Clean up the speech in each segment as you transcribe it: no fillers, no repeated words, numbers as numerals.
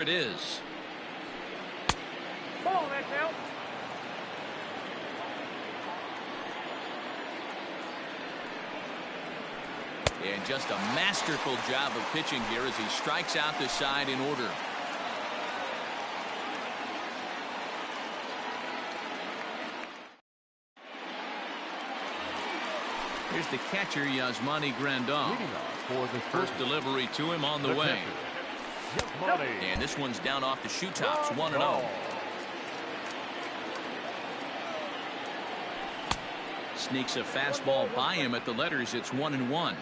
It is. Ball that now. And just a masterful job of pitching here as he strikes out the side in order. Here's the catcher, Yasmani Grandal. First delivery to him on the way. And this one's down off the shoe tops, 1-0. Sneaks a fastball by him at the letters. It's 1-1.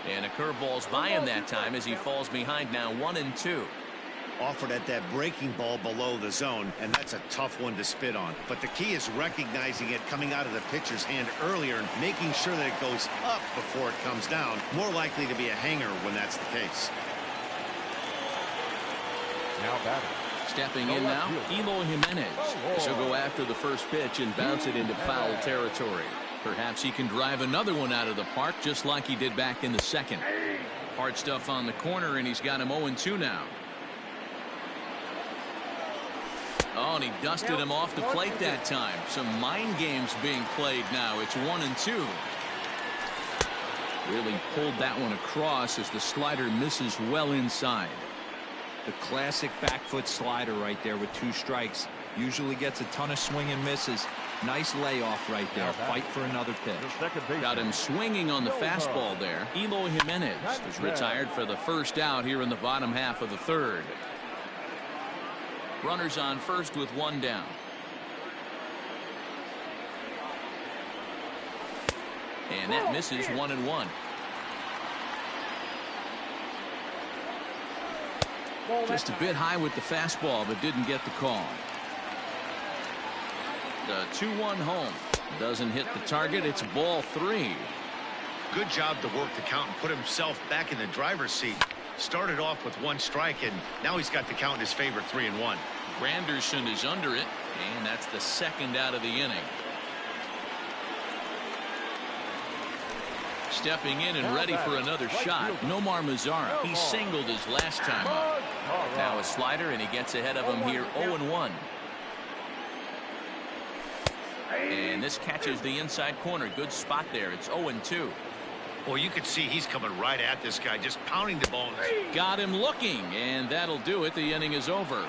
And a curveball's by him that time as he falls behind now 1-2. Offered at that breaking ball below the zone, and that's a tough one to spit on. But the key is recognizing it coming out of the pitcher's hand earlier and making sure that it goes up before it comes down. More likely to be a hanger when that's the case. Now batting. Stepping in now, Eloy Jimenez. This will go after the first pitch and bounce it into foul territory. Perhaps he can drive another one out of the park just like he did back in the second. Hard stuff on the corner, and he's got him 0-2 now. Oh, and he dusted him off the plate that time. Some mind games being played now. It's 1-2. Really pulled that one across as the slider misses well inside. The classic back foot slider right there with 2 strikes. Usually gets a ton of swing and misses. Nice layoff right there. Fight for another pitch. Got him swinging on the fastball there. Eloy Jimenez is retired for the first out here in the bottom half of the third. Runners on first with 1 down. And that misses 1-1. Just a bit high with the fastball, but didn't get the call. The 2-1 home. Doesn't hit the target. It's ball 3. Good job to work the count and put himself back in the driver's seat. Started off with 1 strike, and now he's got the count in his favor, 3-1. Granderson is under it, and that's the second out of the inning. Stepping in and ready for another shot, Nomar Mazara. He singled his last time up. Now a slider, and he gets ahead of him here, 0-1. And this catches the inside corner. Good spot there. It's 0-2. Well, you can see he's coming right at this guy, just pounding the ball. Got him looking, and that'll do it. The inning is over.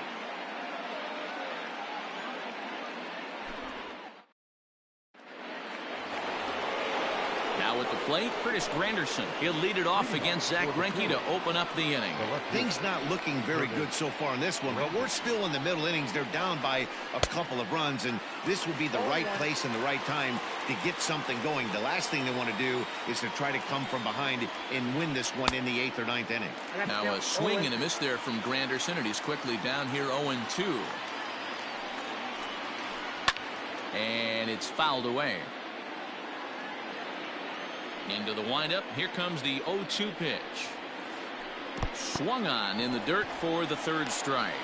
Now at the plate, Curtis Granderson. He'll lead it off against Zach Greinke to open up the inning. Things not looking very good so far in this one, but we're still in the middle innings. They're down by a couple of runs, and this would be the right place and the right time to get something going. The last thing they want to do is to try to come from behind and win this one in the 8th or 9th inning. Now a swing and a miss there from Granderson, and he's quickly down here 0-2. And it's fouled away. Into the windup. Here comes the 0-2 pitch. Swung on in the dirt for the 3rd strike.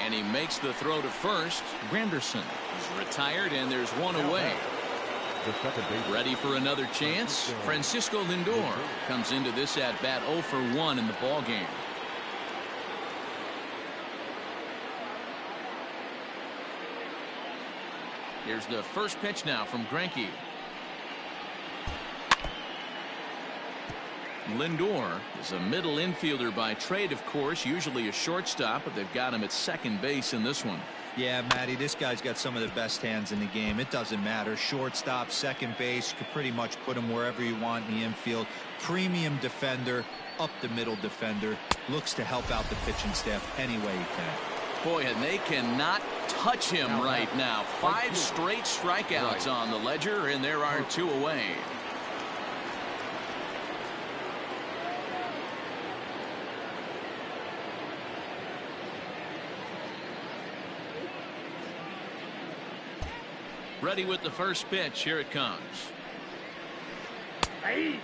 And he makes the throw to first. Granderson is retired, and there's 1 away. Ready for another chance. Francisco Lindor comes into this at bat 0 for 1 in the ball game. Here's the first pitch now from Greinke. Lindor is a middle infielder by trade, of course, usually a shortstop, but they've got him at second base in this one. Yeah, Matty, this guy's got some of the best hands in the game. It doesn't matter. Shortstop, second base, you could pretty much put him wherever you want in the infield. Premium defender, up the middle defender. Looks to help out the pitching staff any way he can. Boy, and they cannot touch him right now. 5 straight strikeouts on the ledger, and there are 2 away. Ready with the first pitch. Here it comes.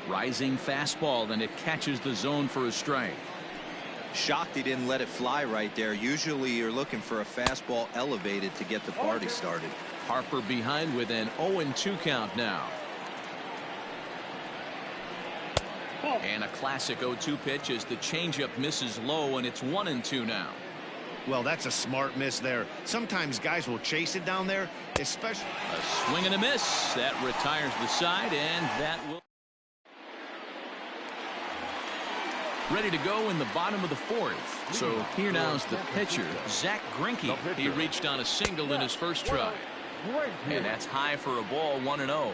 Rising fastball, and it catches the zone for a strike. Shocked he didn't let it fly right there. Usually you're looking for a fastball elevated to get the party started. Harper behind with an 0-2 count now. And a classic 0-2 pitch as the changeup misses low, and it's 1-2 now. Well, that's a smart miss there. Sometimes guys will chase it down there, especially. A swing and a miss. That retires the side, and that will. Ready to go in the bottom of the fourth. So here now's the pitcher, Zach Greinke. He reached on a single in his first try. And that's high for a ball, 1-0.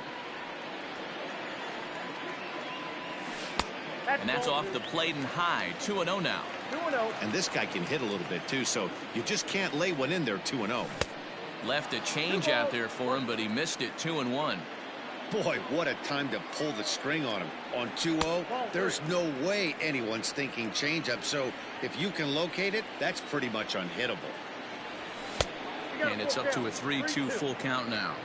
And that's off the plate and high, 2-0 now. And this guy can hit a little bit too, so you just can't lay one in there 2-0. Left a change out there for him, but he missed it, 2-1. Boy, what a time to pull the string on him. On 2-0, there's no way anyone's thinking changeup, so if you can locate it, that's pretty much unhittable. And it's up to a 3-2 full count now.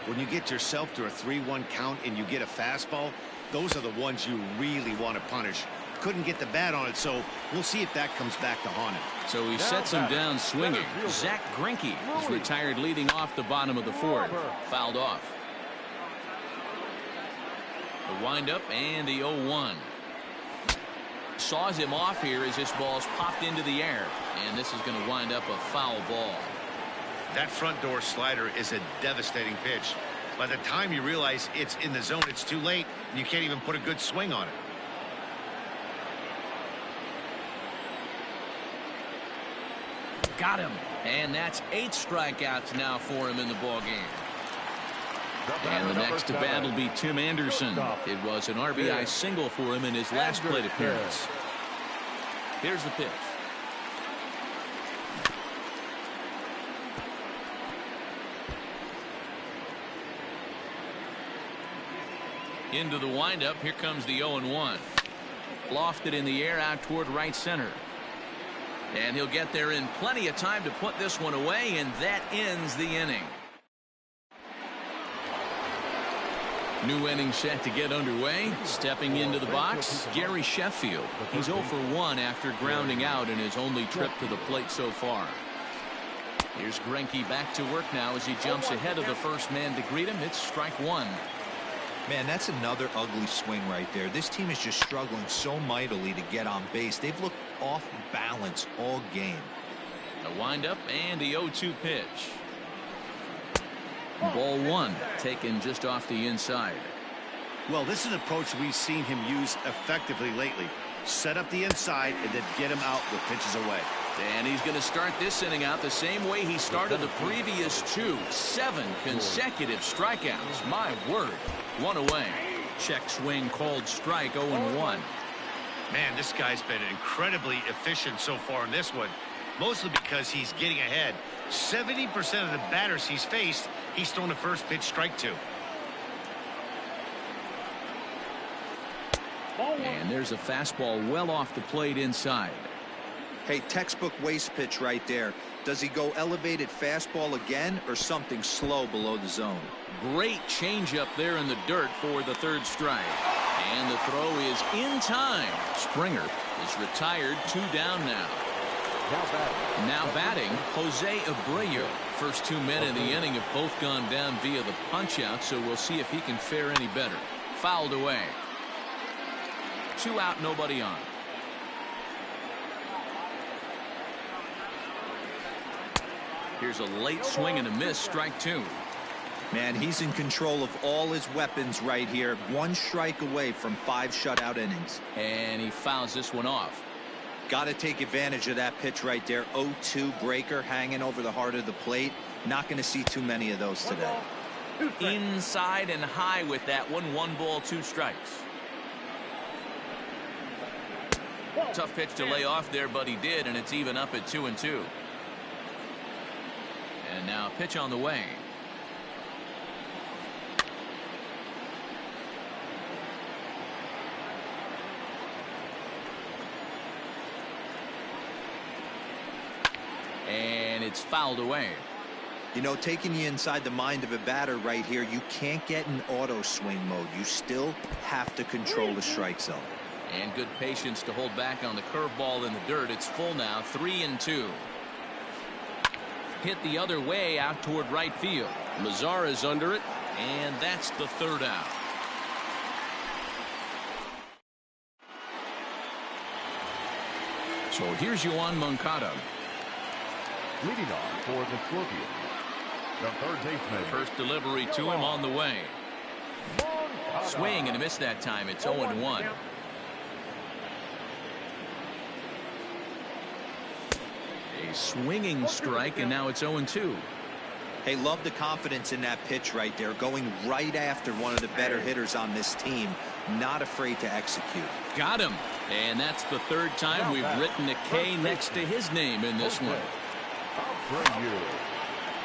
When you get yourself to a 3-1 count and you get a fastball, those are the ones you really want to punish. Couldn't get the bat on it, so we'll see if that comes back to haunt him. So he sets him down swinging. Zach Greinke is retired leading off the bottom of the fourth. Fouled off. The windup and the 0-1. Saws him off here as this ball's popped into the air. And this is going to wind up a foul ball. That front door slider is a devastating pitch. By the time you realize it's in the zone, it's too late, and you can't even put a good swing on it. Got him. And that's 8 strikeouts now for him in the ballgame. And the next to bat will be Tim Anderson. It was an RBI single for him in his last plate appearance. Here's the pitch. Into the windup. Here comes the 0-1. Lofted in the air out toward right center. And he'll get there in plenty of time to put this one away, and that ends the inning. New inning set to get underway. Stepping into the box, Gary Sheffield. He's 0 for 1 after grounding out in his only trip to the plate so far. Here's Greinke back to work now as he jumps ahead of the first man to greet him. It's strike one. Man, that's another ugly swing right there. This team is just struggling so mightily to get on base. They've looked off balance all game. A windup and the 0-2 pitch. Ball one, taken just off the inside. Well, this is an approach we've seen him use effectively lately. Set up the inside and then get him out with pitches away. And he's going to start this inning out the same way he started the previous two. 7 consecutive strikeouts. My word. One away. Check swing called strike, 0-1. Man, this guy's been incredibly efficient so far in this one. Mostly because he's getting ahead. 70% of the batters he's faced, he's thrown the first pitch strike to. And there's a fastball well off the plate inside. Hey, textbook waste pitch right there. Does he go elevated fastball again or something slow below the zone? Great changeup there in the dirt for the third strike. And the throw is in time. Springer is retired, 2 down now. Now batting, Jose Abreu. First 2 men in the inning have both gone down via the punch-out, so we'll see if he can fare any better. Fouled away. 2 out, nobody on. Here's a late swing and a miss, strike 2. Man, he's in control of all his weapons right here. 1 strike away from 5 shutout innings. And he fouls this one off. Got to take advantage of that pitch right there. 0-2 breaker hanging over the heart of the plate. Not going to see too many of those today. Inside and high with that one. 1 ball, 2 strikes. Tough pitch to lay off there, but he did, and it's even up at 2-2. And now pitch on the way. And it's fouled away. You know, taking you inside the mind of a batter right here, you can't get in auto swing mode. You still have to control the strike zone. And good patience to hold back on the curveball in the dirt. It's full now, 3-2. Hit the other way out toward right field. Mazara's under it, and that's the 3rd out. So here's Yoan Moncada. Leading off for the Scorpions, the third baseman. First delivery to him on the way. Swing and a miss that time. It's 0-1. A swinging strike, and now it's 0-2. Hey, love the confidence in that pitch right there, going right after one of the better hitters on this team, not afraid to execute. Got him, and that's the third time we've written a K next to his name in this one.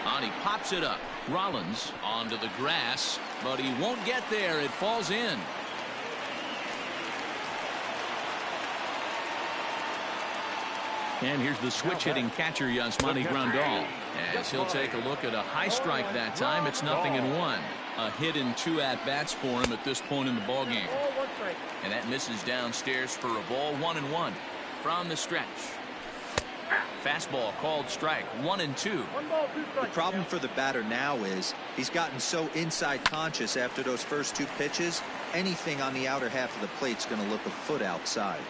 And he pops it up. Rollins onto the grass, but he won't get there. It falls in. And here's the switch-hitting catcher, Yasmani Grandal. As he'll take a look at a high strike that time, it's 0-1. A hit in 2 at-bats for him at this point in the ballgame. And that misses downstairs for a ball. 1-1 from the stretch. Fastball called strike. 1-2. The problem for the batter now is he's gotten so inside conscious after those first 2 pitches. Anything on the outer half of the plate's going to look a foot outside.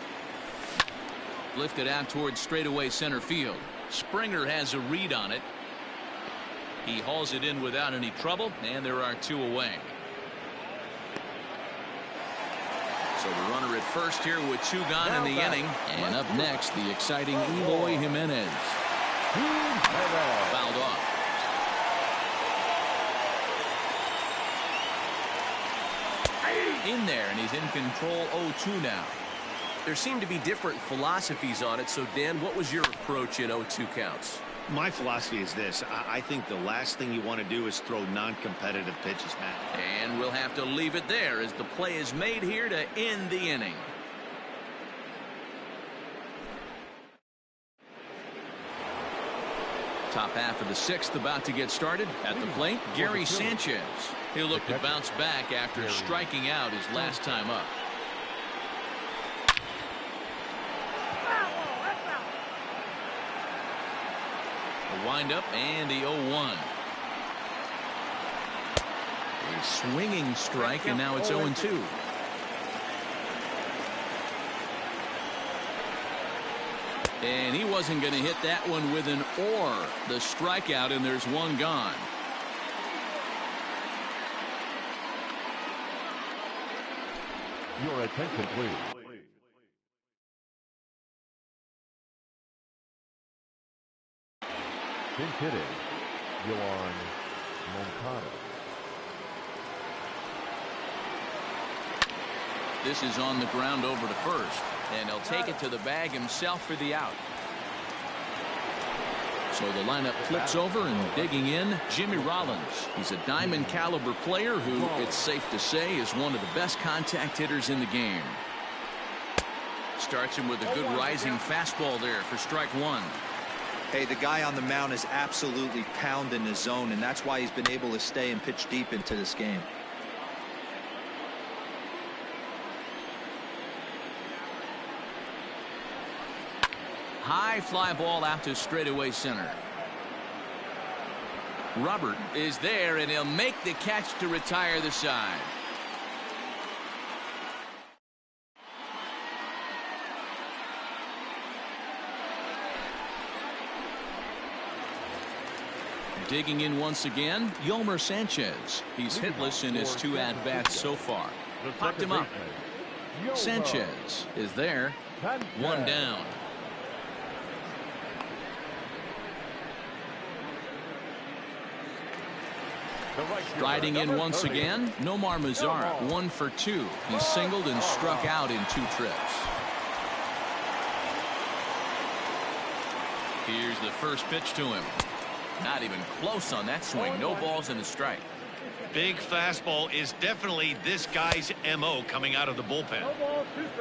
Lifted out towards straightaway center field. Springer has a read on it. He hauls it in without any trouble, and there are 2 away. So the runner at first here with 2 gone in the inning. And up next, the exciting Eloy Jimenez. Fouled off. In there, and he's in control. 0-2 now. There seem to be different philosophies on it. So, Dan, what was your approach at 0-2 counts? My philosophy is this. I think the last thing you want to do is throw non-competitive pitches, Matt. And we'll have to leave it there as the play is made here to end the inning. Top half of the 6th about to get started. At the plate, Gary Sanchez. He'll look to bounce back after striking out his last time up. A windup and the 0-1. A swinging strike, and now it's 0-2. And he wasn't going to hit that one with an or. The strikeout, and there's 1 gone. Your attention, please. Pinch hitting, Yoan Moncada. This is on the ground over to first, and he'll take it to the bag himself for the out. So the lineup flips over, and digging in, Jimmy Rollins. He's a diamond caliber player who, it's safe to say, is one of the best contact hitters in the game. Starts him with a good rising fastball there for strike 1. Hey, the guy on the mound is absolutely pounding the zone, and that's why he's been able to stay and pitch deep into this game. High fly ball out to straightaway center. Robert is there, and he'll make the catch to retire the side. Digging in once again, Yolmer Sanchez. He's hitless in his 2 at-bats so far. Popped him up. Sanchez is there. 1 down. Striding in once again, Nomar Mazara. 1 for 2. He singled and struck out in 2 trips. Here's the first pitch to him. Not even close on that swing. No balls and a strike. Big fastball is definitely this guy's MO coming out of the bullpen.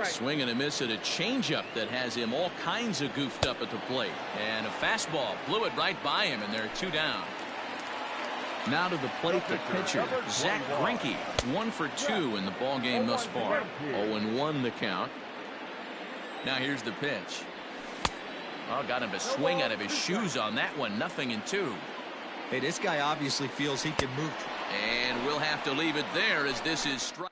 Swing and a miss at a changeup that has him all kinds of goofed up at the plate. And a fastball blew it right by him, and there are 2 down. Now to the plate, the pitcher, Zach Greinke. 1 for 2 in the ball game thus far. 0-1 the count. Now here's the pitch. Oh, got him to swing out of his shoes on that one. 0-2. Hey, this guy obviously feels he can move. And we'll have to leave it there as this is strike.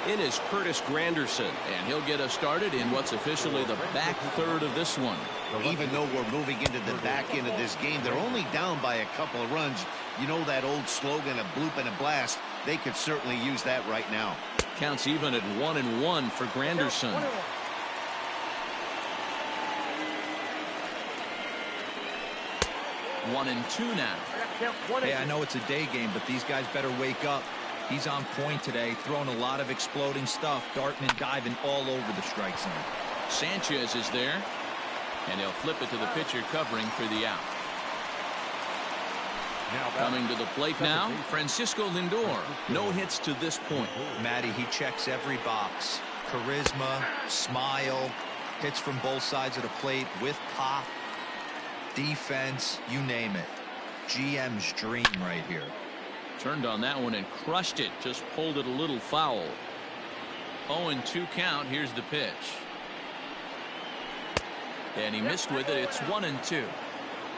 in is Curtis Granderson. And he'll get us started in what's officially the back third of this one. Even though we're moving into the back end of this game, they're only down by a couple of runs. You know that old slogan, a bloop and a blast. They could certainly use that right now. Counts even at 1-1 for Granderson. 1-2 now. Hey, I know it's a day game, but these guys better wake up. He's on point today, throwing a lot of exploding stuff, darting and diving all over the strike zone. Sanchez is there, and he'll flip it to the pitcher covering for the out. Coming to the plate now, Francisco Lindor. No hits to this point. Matty, he checks every box. Charisma, smile, hits from both sides of the plate with pop, defense, you name it. GM's dream right here. Turned on that one and crushed it. Just pulled it a little foul. 0-2 count. Here's the pitch. And he missed with it. It's 1-2.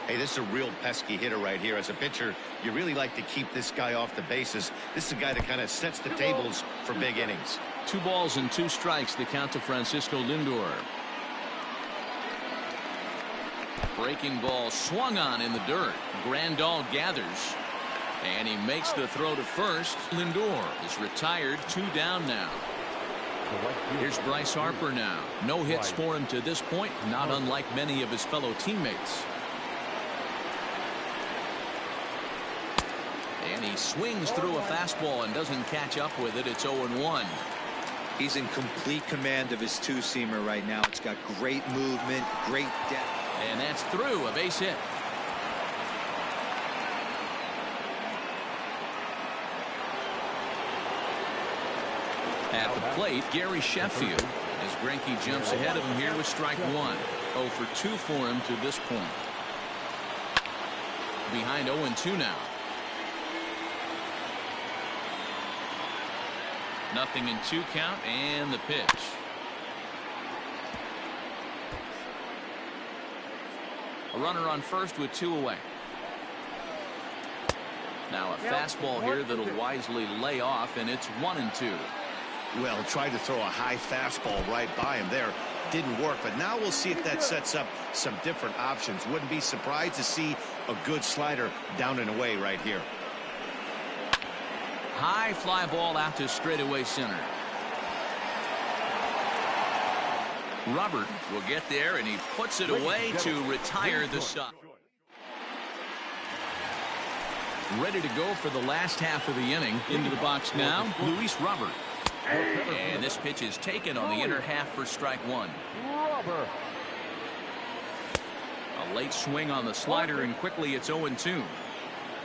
Hey, this is a real pesky hitter right here. As a pitcher, you really like to keep this guy off the bases. This is a guy that kind of sets the tables for big innings. 2 balls and 2 strikes, the count to Francisco Lindor. Breaking ball swung on in the dirt. Grandal gathers. And he makes the throw to first. Lindor is retired. 2 down now. Here's Bryce Harper now. No hits for him to this point, not unlike many of his fellow teammates. And he swings through a fastball and doesn't catch up with it. It's 0-1. He's in complete command of his two-seamer right now. It's got great movement, great depth. And that's through, a base hit. At the plate, Gary Sheffield, as Greinke jumps ahead of him here with strike 1. 0 for 2 for him to this point. Behind 0-2 now. 0-2 count and the pitch. A runner on first with 2 away. Now a fastball here that'll wisely lay off, and it's 1-2. Well, tried to throw a high fastball right by him there. Didn't work, but now we'll see if that sets up some different options. Wouldn't be surprised to see a good slider down and away right here. High fly ball out to straightaway center. Robert will get there, and he puts it away to retire the side. Ready to go for the last half of the inning. Into the box now, Luis Robert. And this pitch is taken on the inner half for strike 1. A late swing on the slider, and quickly it's 0-2.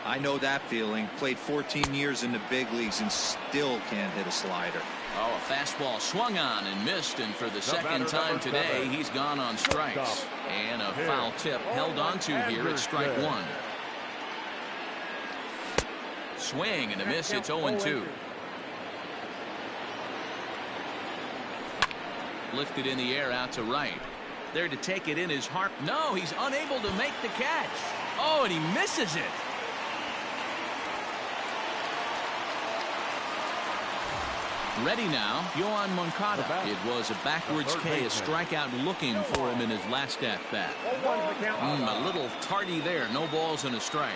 I know that feeling. Played 14 years in the big leagues and still can't hit a slider. Oh, a fastball swung on and missed, and for the second time today, he's gone on strikes. And a foul tip held on to here at strike 1. Swing and a miss. It's 0-2. Lifted in the air out to right. There to take it in is Harp. No, he's unable to make the catch. Oh, and he misses it. Ready now, Yohan Moncada. It was a backwards K, a strikeout looking for him in his last at-bat. A little tardy there. No balls and a strike.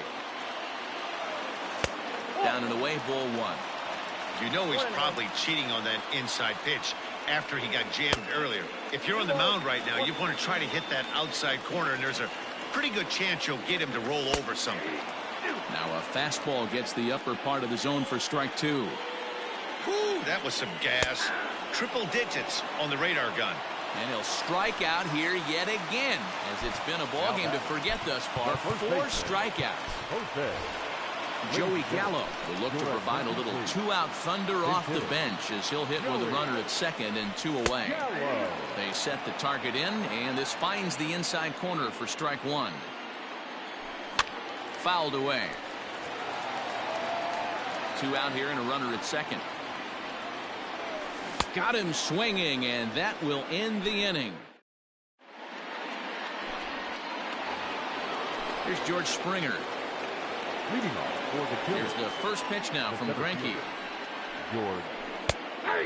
Down and away, ball 1. You know he's probably cheating on that inside pitch after he got jammed earlier. If you're on the mound right now, you want to try to hit that outside corner, and there's a pretty good chance you'll get him to roll over something. Now a fastball gets the upper part of the zone for strike 2. Whew, that was some gas. Triple digits on the radar gun. And he'll strike out here yet again, as it's been a ball game to forget thus far. 4 strikeouts. Joey Gallo will look to provide a little 2-out thunder off the bench as he'll hit with a runner at second and 2 away. They set the target in, and this finds the inside corner for strike 1. Fouled away. 2 out here and a runner at second. Got him swinging, and that will end the inning. Here's George Springer. Leading off for the Here's the first pitch now from Greinke. George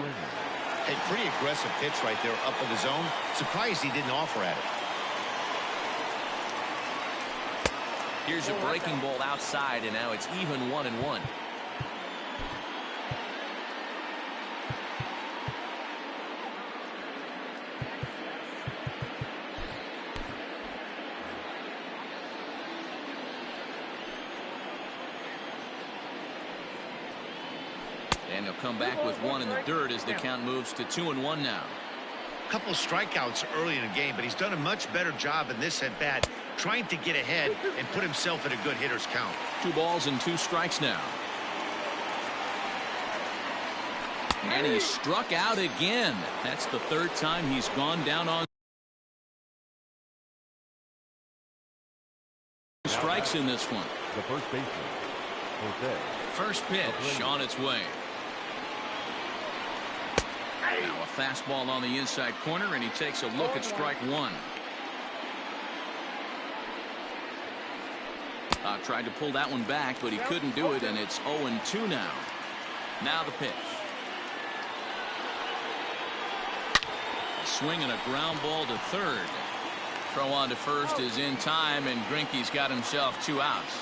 Hey, pretty aggressive pitch right there up in the zone. Surprised he didn't offer at it. Here's a breaking ball outside, and now it's even 1-1. And he'll come back with one in the dirt as the count moves to 2-1 now. A couple of strikeouts early in the game, but he's done a much better job in this at-bat trying to get ahead and put himself in a good hitter's count. 2 balls and 2 strikes now. And he struck out again. That's the 3rd time he's gone down on strikes in this one. The first baseman, Jose. First pitch on its way. Now a fastball on the inside corner, and he takes a look at strike 1. Tried to pull that one back, but he couldn't do it, and it's 0-2 now. Now the pitch. A swing and a ground ball to third. Throw on to first is in time, and Greinke's got himself 2 outs.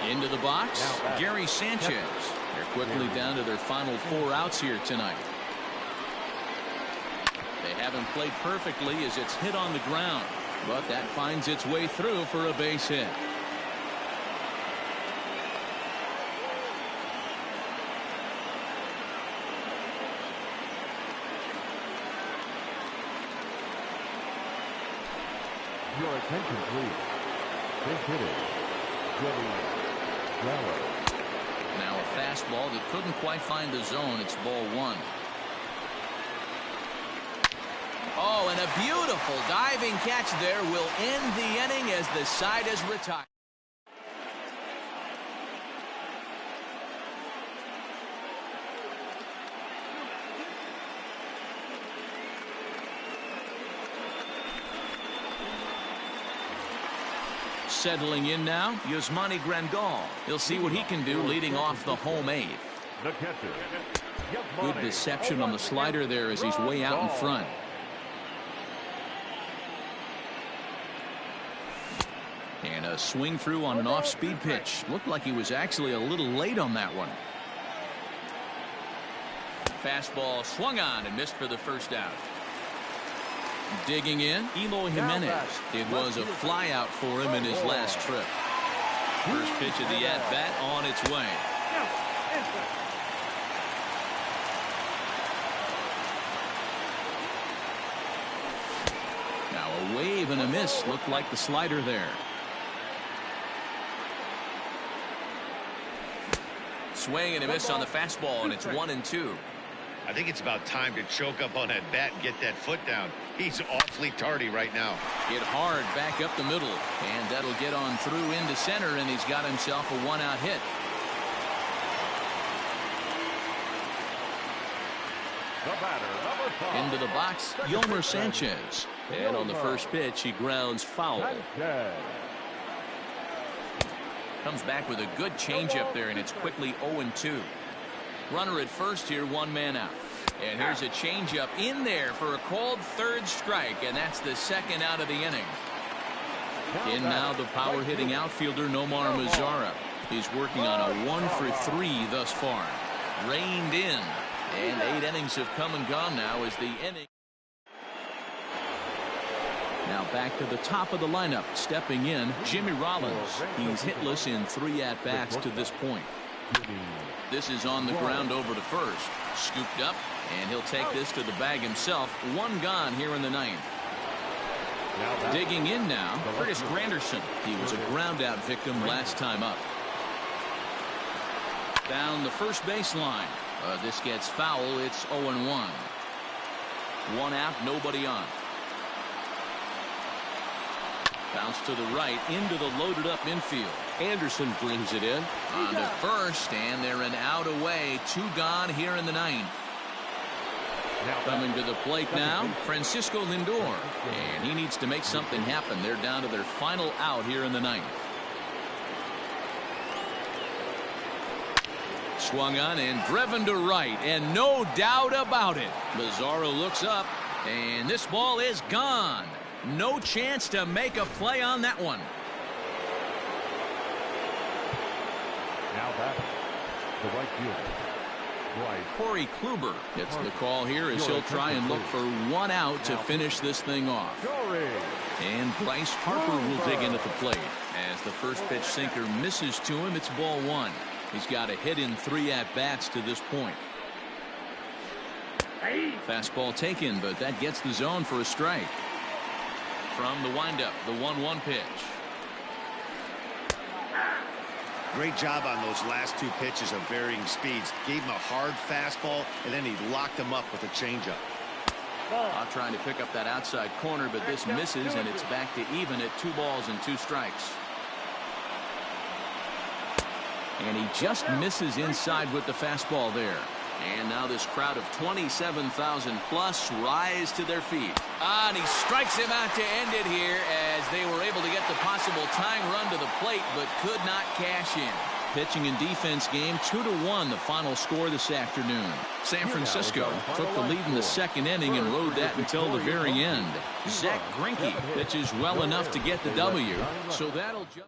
Into the box, Gary Sanchez. They're quickly down to their final 4 outs here tonight. They haven't played perfectly as it's hit on the ground, but that finds its way through for a base hit. Your attention, please. Big hitter, Joey Gallo. Now a fastball that couldn't quite find the zone. It's ball 1. Oh, and a beautiful diving catch there will end the inning as the side is retired. Settling in now, Yasmani Grandal. He'll see what he can do leading off the home 8. The catcher, Good deception on the slider there as he's way out in front. And a swing through on an off-speed pitch. Looked like he was actually a little late on that one. Fastball swung on and missed for the first out. Digging in, Eloy Jimenez. It was a fly out for him in his last trip. First pitch of the at-bat on its way. Now a wave and a miss. Looked like the slider there. Swing and a miss on the fastball, and it's 1-2. I think it's about time to choke up on that bat and get that foot down. He's awfully tardy right now. Hit hard back up the middle, and that'll get on through into center, and he's got himself a 1-out hit. the batter, number 5. Into the box, Yolmer Sanchez. And on the first pitch, he grounds foul. Sanchez. Comes back with a good changeup there, and it's quickly 0-2. Runner at first here, 1 man out. And here's a changeup in there for a called 3rd strike, and that's the 2nd out of the inning. In now the power-hitting outfielder Nomar Mazara. He's working on a 1-for-3 thus far. Reined in, and 8 innings have come and gone now as the inning. Now back to the top of the lineup, stepping in, Jimmy Rollins. He's hitless in 3 at-bats to this point. This is on the ground over to first. Scooped up, and he'll take this to the bag himself. 1 gone here in the 9th. Digging in now, Curtis Granderson. He was a ground-out victim last time up. Down the first baseline. This gets foul. It's 0-1. 1 out, nobody on. Bounce to the right into the loaded up infield. Anderson brings it in on to first, and they're an out away. 2 gone here in the 9th. Coming to the plate now, Francisco Lindor, and he needs to make something happen. They're down to their final out here in the 9th. Swung on and driven to right, and no doubt about it. Mazzaro looks up, and this ball is gone. No chance to make a play on that one. Now batting, the right fielder, Bryce. Corey Kluber gets the call here as he'll try and look for one out to finish this thing off. And Bryce Harper will dig in at the plate. As the first pitch sinker misses to him, it's ball one. He's got a hit in 3 at-bats to this point. Fastball taken, but that gets the zone for a strike. From the windup, the 1-1 pitch. Great job on those last 2 pitches of varying speeds. Gave him a hard fastball, and then he locked him up with a changeup. Trying to pick up that outside corner, but this misses, and it's back to even at 2 balls and 2 strikes. And he just misses inside with the fastball there. And now this crowd of 27,000 plus rise to their feet. And he strikes him out to end it here as they were able to get the possible tying run to the plate, but could not cash in. Pitching and defense game 2-1, the final score this afternoon. San Francisco took the lead in the 2nd inning and rode that until the very end. Zach Greinke pitches well enough to get the W, so that'll just...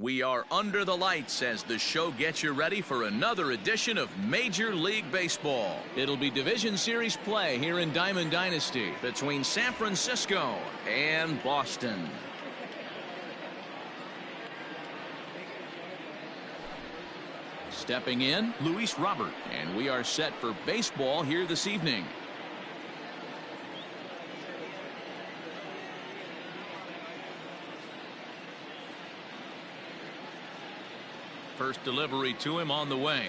We are under the lights as the show gets you ready for another edition of Major League Baseball. It'll be Division Series play here in Diamond Dynasty between San Francisco and Boston. Stepping in, Luis Robert, and we are set for baseball here this evening. First delivery to him on the way.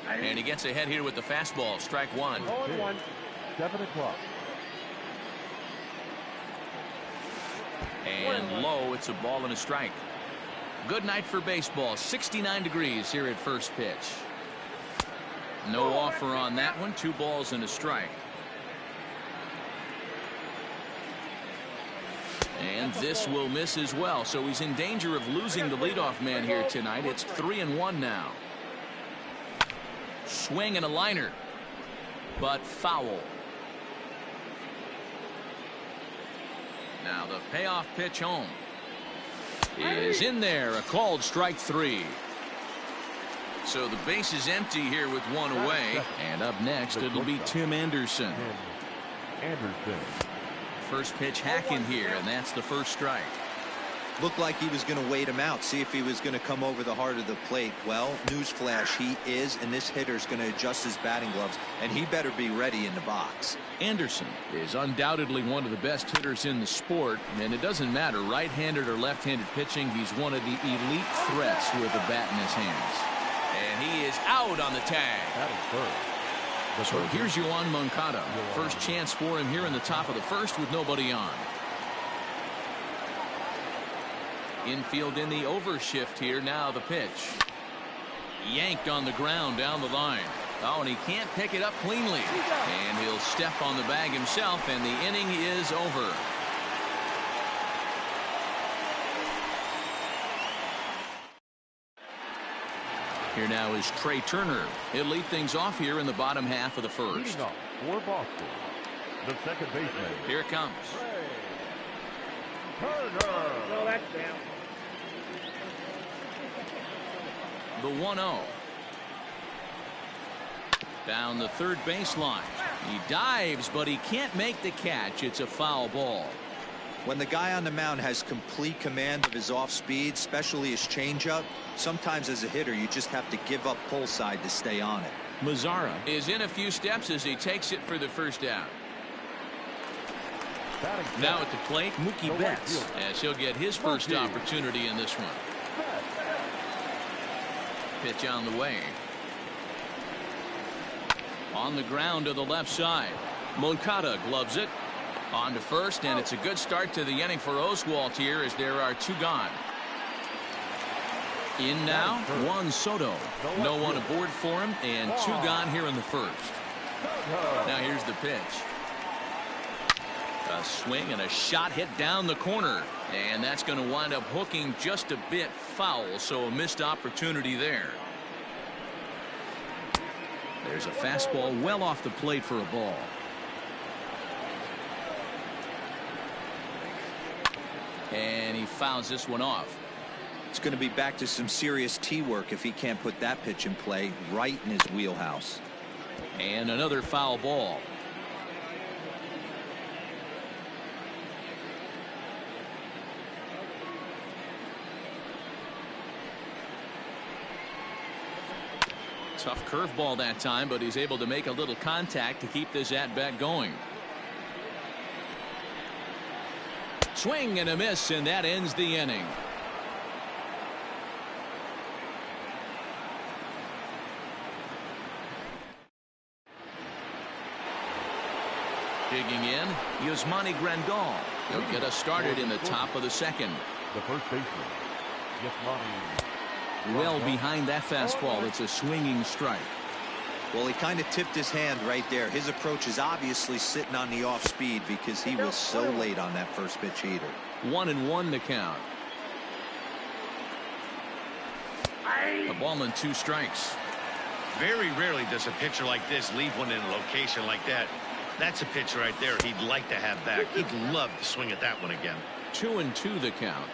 And he gets ahead here with the fastball. Strike one. 0-1, 7 o'clock. And low, it's a ball and a strike. Good night for baseball. 69 degrees here at first pitch. No offer on that one. 2 balls and a strike. And this will miss as well, so he's in danger of losing the leadoff man here tonight. It's 3-1 now. Swing and a liner, but foul. Now the payoff pitch home is in there. A called strike 3. So the base is empty here with 1 away. And up next, it'll be Tim Anderson. First pitch hack in here, and that's the first strike. Looked like he was going to wait him out, see if he was going to come over the heart of the plate. Well, newsflash, he is, and this hitter's going to adjust his batting gloves, and he better be ready in the box. Anderson is undoubtedly one of the best hitters in the sport, and it doesn't matter right-handed or left-handed pitching. He's one of the elite threats with a bat in his hands. And he is out on the tag. That is third. So here's Yoan Moncada. First chance for him here in the top of the first with nobody on. Infield in the overshift here. Now the pitch. Yanked on the ground down the line. Oh, and he can't pick it up cleanly. And he'll step on the bag himself, and the inning is over. Here now is Trey Turner. He'll lead things off here in the bottom half of the first. Leading off for Boston, the second baseman. Here it comes. Turner. No, that's down. The 1-0. Down the third baseline. He dives, but he can't make the catch. It's a foul ball. When the guy on the mound has complete command of his off speed, especially his changeup, sometimes as a hitter you just have to give up pull side to stay on it. Mazzara is in a few steps as he takes it for the first down. Now at the plate, Mookie Betts, as he'll get his first opportunity in this one. Pitch on the way. On the ground to the left side. Moncada gloves it. On to first, and it's a good start to the inning for Oswalt here as there are 2 gone. In now, Juan Soto. No one aboard for him, and 2 gone here in the first. Now here's the pitch. A swing and a shot hit down the corner, and that's going to wind up hooking just a bit foul, so a missed opportunity there. There's a fastball well off the plate for a ball. And he fouls this one off. It's going to be back to some serious tee work if he can't put that pitch in play right in his wheelhouse. And another foul ball. Tough curveball that time, but he's able to make a little contact to keep this at-bat going. Swing and a miss, and that ends the inning. Digging in, Yasmani Grandal. He'll get us started in the top of the second. The first baseman, Yasmani. Well behind that fastball. It's a swinging strike. Well, he kind of tipped his hand right there. His approach is obviously sitting on the off speed because he was so late on that first pitch heater. 1-1 to count. A ball and 2 strikes. Very rarely does a pitcher like this leave one in a location like that. That's a pitch right there he'd like to have back. He'd love to swing at that one again. 2-2 the count.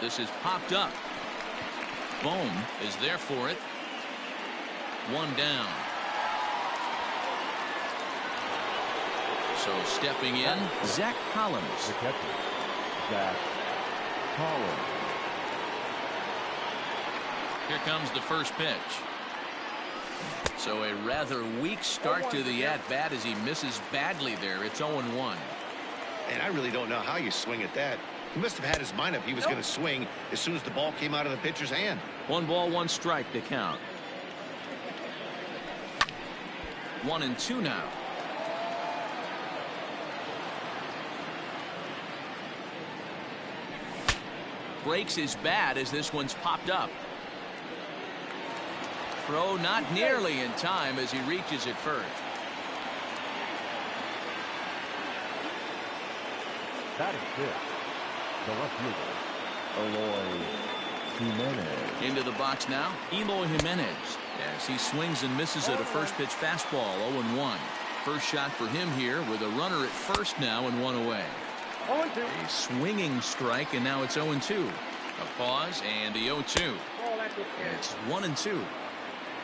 This is popped up. Bohm is there for it. One down. So stepping in, Zach Collins. The catcher, Zach Collins. Here comes the first pitch. So a rather weak start to the at-bat as he misses badly there. It's 0-1. And I really don't know how you swing at that. He must have had his mind up he was going to swing as soon as the ball came out of the pitcher's hand. 1 ball, 1 strike to count. 1-2 now. Breaks his bat as this one's popped up. Throw not nearly in time as he reaches it first. That is fifth. The left fielder, Eloy Jimenez. Into the box now, Eloy Jimenez, as he swings and misses at a first pitch fastball. 0-1. First shot for him here with a runner at first now and 1 away. A swinging strike, and now it's 0-2. A pause and the 0-2. And it's 1-2.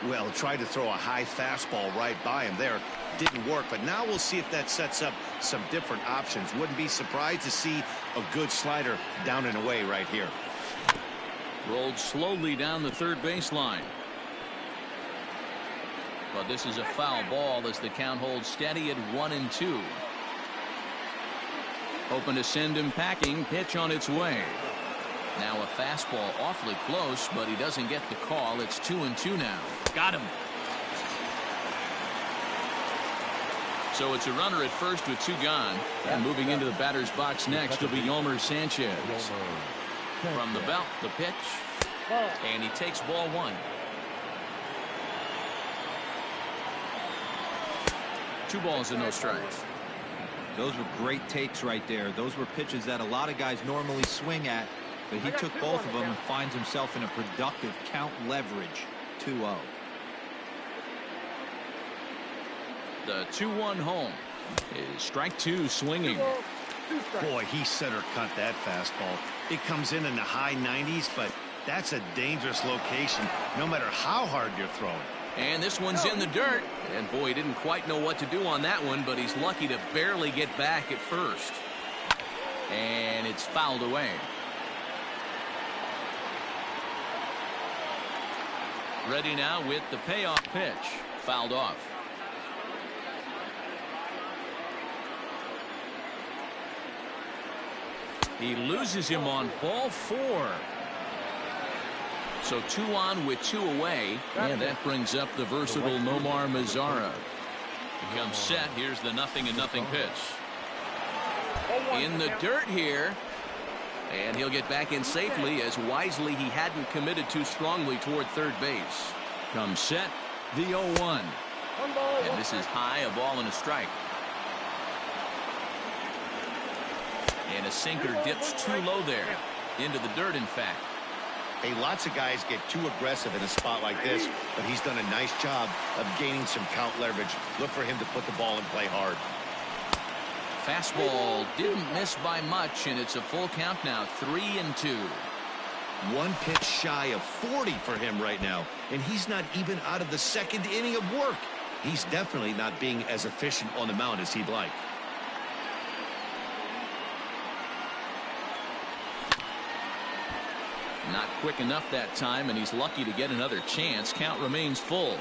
Well, tried to throw a high fastball right by him there. Didn't work, but now we'll see if that sets up some different options. Wouldn't be surprised to see a good slider down and away right here. Rolled slowly down the third baseline. But this is a foul ball as the count holds steady at 1-2. Hoping to send him packing. Pitch on its way. Now a fastball awfully close, but he doesn't get the call. It's 2-2 now. Got him. So it's a runner at first with 2 gone. And moving into the batter's box next will be Yolmer Sanchez. From the belt, the pitch. And he takes ball 1. 2 balls and no strikes. Those were great takes right there. Those were pitches that a lot of guys normally swing at, but he took both of them and finds himself in a productive count leverage. 2-0. The 2-1 home is strike 2 swinging. Boy, he center cut that fastball. It comes in the high 90s, but that's a dangerous location no matter how hard you're throwing. And this one's in the dirt. And boy, he didn't quite know what to do on that one, but he's lucky to barely get back at first. And it's fouled away. Ready now with the payoff pitch. Fouled off. He loses him on ball 4. So 2 on with 2 away, and that brings up the versatile Nomar Mazara. He comes set. Here's the 0-0 pitch. In the dirt here, and he'll get back in safely as wisely he hadn't committed too strongly toward third base. Comes set, the 0-1. And this is high, a ball and a strike. And a sinker dips too low there. Into the dirt, in fact. Hey, lots of guys get too aggressive in a spot like this, but he's done a nice job of gaining some count leverage. Look for him to put the ball in play hard. Fastball didn't miss by much, and it's a full count now, 3-2. 1 pitch shy of 40 for him right now, and he's not even out of the 2nd inning of work. He's definitely not being as efficient on the mound as he'd like. Not quick enough that time, and he's lucky to get another chance. Count remains full.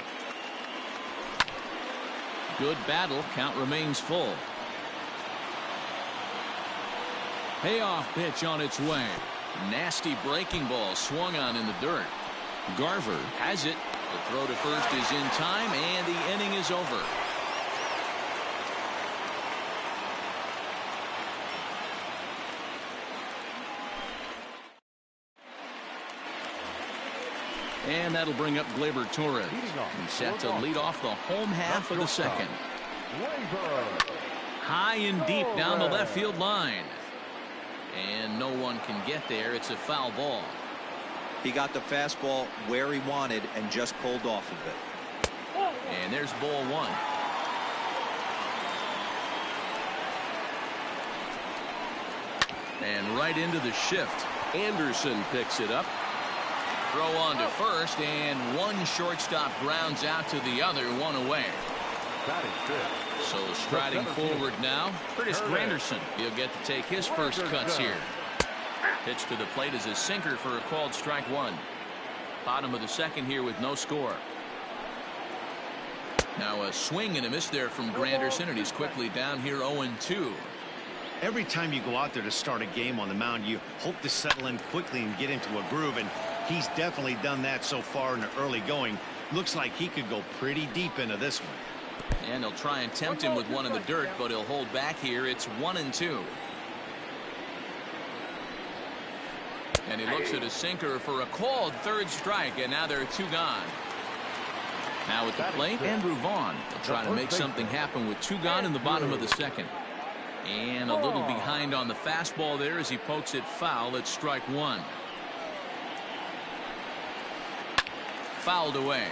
Good battle. Count remains full. Payoff pitch on its way. Nasty breaking ball swung on in the dirt. Garver has it. The throw to first is in time, and the inning is over. And that'll bring up Gleyber Torres. He's set to lead off the home half of the 2nd. High and deep down the left field line. And no one can get there. It's a foul ball. He got the fastball where he wanted and just pulled off of it. And there's ball 1. And right into the shift. Anderson picks it up. Throw on to first, and one shortstop grounds out to the other, one away. Batting fifth. So striding forward now, Curtis Granderson. He'll get to take his first cuts here. Pitch to the plate is a sinker for a called strike one. Bottom of the second here with no score. Now a swing and a miss there from Granderson, and he's quickly down here 0-2. Every time you go out there to start a game on the mound, you hope to settle in quickly and get into a groove, and he's definitely done that so far in the early going. Looks like he could go pretty deep into this one. And he'll try and tempt him with one in the dirt, but he'll hold back here. It's 1-2. And he looks at a sinker for a called third strike, and now there are two gone. Now at the plate, Andrew Vaughn will try to make something happen with two gone in the bottom of the second. And a little behind on the fastball there as he pokes it foul at strike one. Fouled away.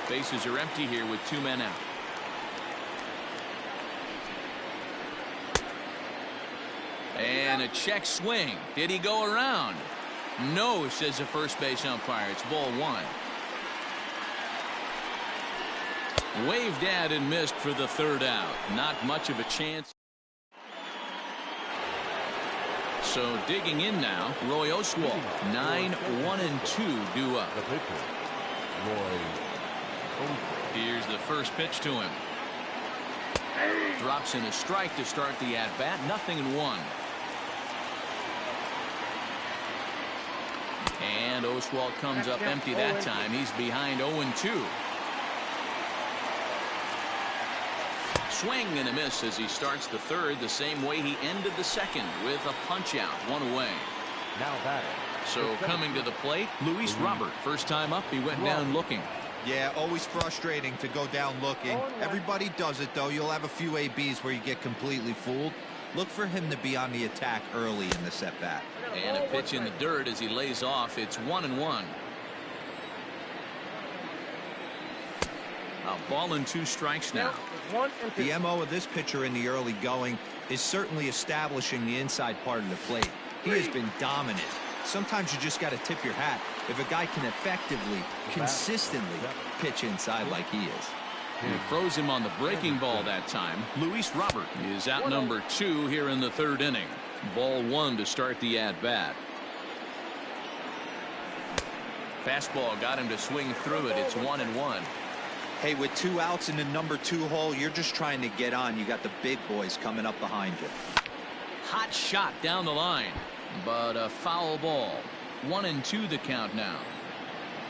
Bases are empty here with two men out. And a check swing. Did he go around? No, says the first base umpire. It's ball one. Waved at and missed for the third out. Not much of a chance. So digging in now, Roy Oswalt. 9-1-2 due up. The pitcher, Roy Oswalt. Here's the first pitch to him. Drops in a strike to start the at-bat. 0-1. And Oswalt comes up empty that time. He's behind 0-2. Swing and a miss as he starts the third the same way he ended the second with a punch out, one away. Now batting. So coming to the plate, Luis Robert. First time up, he went down looking. Yeah, always frustrating to go down looking. Everybody does it, though. You'll have a few ABs where you get completely fooled. Look for him to be on the attack early in the at-bat. And a pitch in the dirt as he lays off. It's 1-1. A ball and two strikes now. The MO of this pitcher in the early going is certainly establishing the inside part of the plate. He has been dominant. Sometimes you just got to tip your hat if a guy can effectively, consistently pitch inside like he is. And he froze him on the breaking ball that time. Luis Robert is out number 2 here in the third inning. Ball one to start the at-bat. Fastball got him to swing through it. It's 1-1. Hey, with two outs in the number 2 hole, you're just trying to get on. You got the big boys coming up behind you. Hot shot down the line, but a foul ball. 1-2 the count now.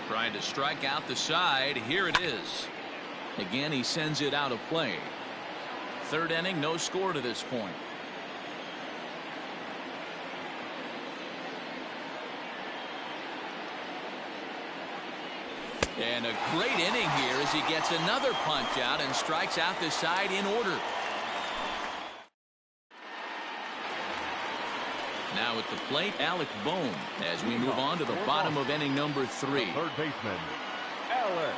Trying to strike out the side. Here it is. Again, he sends it out of play. Third inning, no score to this point. And a great inning here as he gets another punch out and strikes out the side in order. Now at the plate, Alec Bohm as we move on to the bottom of inning number 3. Third baseman, Alec.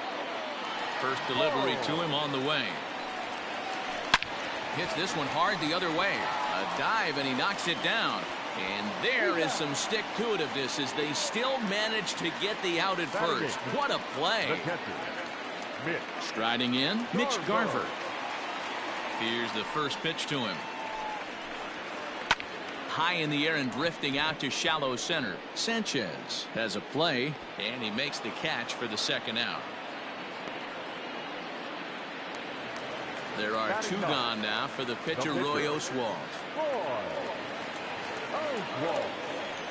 First delivery to him on the way. Hits this one hard the other way. A dive and he knocks it down. And there is some stick-to-itiveness as they still manage to get the out at first. What a play. The catcher, Mitch. Striding in, Mitch Garver. Here's the first pitch to him. High in the air and drifting out to shallow center. Sanchez has a play, and he makes the catch for the second out. There are two gone now for the pitcher, Roy Oswalt.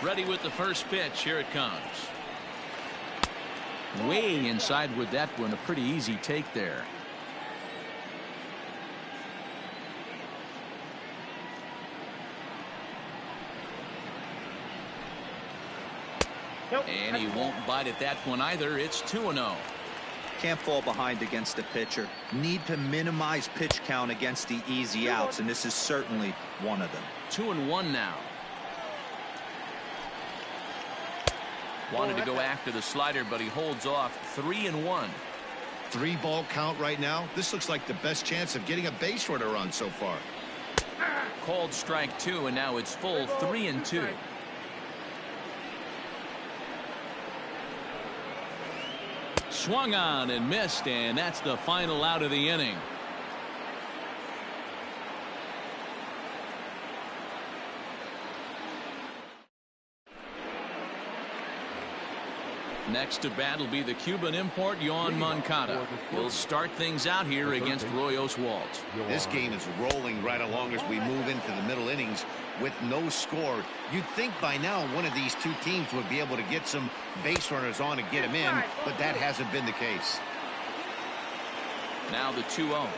Ready with the first pitch. Here it comes. Way inside with that one. A pretty easy take there. And he won't bite at that one either. It's 2-0. Can't fall behind against the pitcher. Need to minimize pitch count against the easy outs, and this is certainly one of them. 2-1 now. Wanted to go after the slider, but he holds off. 3-1. 3-ball count right now. This looks like the best chance of getting a base runner run so far. Called strike 2, and now it's full 3-2. Swung on and missed, and that's the final out of the inning. Next to bat will be the Cuban import, Yoan Moncada. He'll start things out here against Roy Oswalt. This game is rolling right along as we move into the middle innings with no score. You'd think by now one of these two teams would be able to get some base runners on and get them in, but that hasn't been the case. Now the 2-0.